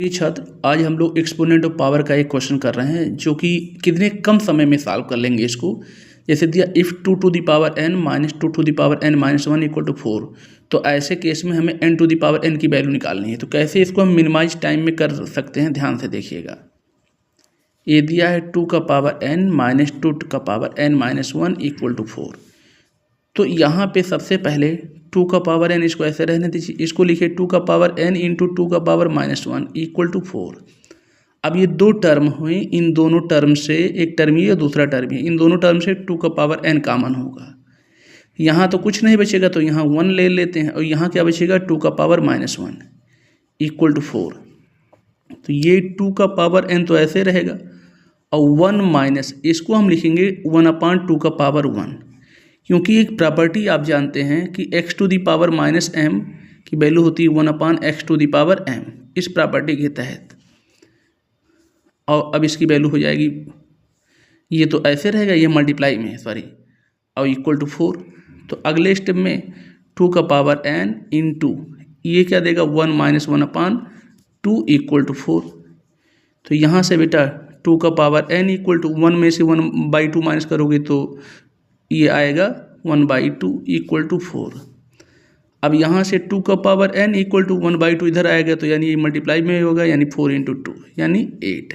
छात्र, आज हम लोग एक्सपोनेंट ऑफ पावर का एक क्वेश्चन कर रहे हैं जो कि कितने कम समय में सॉल्व कर लेंगे इसको। जैसे दिया if 2 to the power n minus 2 to the power n minus 1 equal to 4, तो ऐसे केस में हमें n to the power n की वैल्यू निकालनी है। तो कैसे इसको हम मिनिमाइज टाइम में कर सकते हैं, ध्यान से देखिएगा। ये दिया है 2 का पावर n माइनस 2 का power n minus 1 equal to 4। तो यहाँ पे सबसे पहले 2 का पावर n इसको ऐसे रहने दीजिए, इसको लिखिए 2 का पावर n इंटू 2 का पावर माइनस 1 इक्वल टू 4। अब ये दो टर्म हुई, इन दोनों टर्म से एक टर्म ये दूसरा टर्म ये, इन दोनों टर्म से 2 का पावर n कॉमन होगा। यहाँ तो कुछ नहीं बचेगा, तो यहाँ 1 ले लेते हैं और यहाँ क्या बचेगा 2 का पावर माइनस 1 इक्वल टू 4। तो ये 2 का पावर n तो ऐसे रहेगा और 1 माइनस इसको हम लिखेंगे 1/2 का पावर 1, क्योंकि एक प्रॉपर्टी आप जानते हैं कि x to the power minus m की वैल्यू होती है 1/x to the power m, इस प्रॉपर्टी के तहत। और अब इसकी वैल्यू हो जाएगी, ये तो ऐसे रहेगा, ये मल्टीप्लाई में सॉरी, और इक्वल टू 4। तो अगले स्टेप में 2 का पावर n इंटू ये क्या देगा 1 माइनस 1/2 इक्वल टू 4। तो यहाँ से बेटा 2 का पावर n इक्वल टू 1 में से 1/2 माइनस करोगे तो ये आएगा 1/2 इक्वल टू 4। अब यहाँ से 2 का पावर n इक्वल टू 1/2 इधर आएगा, तो यानी ये मल्टीप्लाई में होगा, यानी 4 इंटू 2 यानी 8।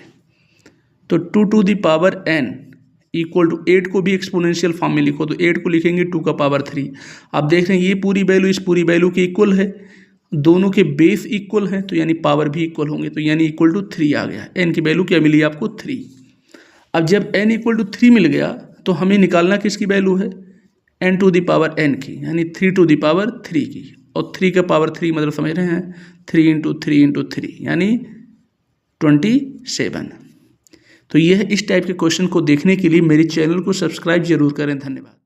तो 2 to the power n equal to 8 को भी एक्सपोनेंशियल फॉर्म में लिखो, तो 8 को लिखेंगे 2 का पावर 3। आप देख रहे हैं ये पूरी वैल्यू इस पूरी वैल्यू के इक्वल है, दोनों के बेस इक्वल हैं, तो यानी पावर भी इक्वल होंगे, तो यानी इक्वल टू 3 आ गया। n की वैल्यू क्या मिली आपको 3। अब जब n इक्वल टू 3 मिल गया तो हमें निकालना किसकी वैल्यू है, n to the power n की, यानी 3 टू दी पावर 3 की। और 3 का पावर 3 मतलब समझ रहे हैं 3 इंटू 3 इंटू 3 यानी 27। तो यह इस टाइप के क्वेश्चन को देखने के लिए मेरे चैनल को सब्सक्राइब जरूर करें। धन्यवाद।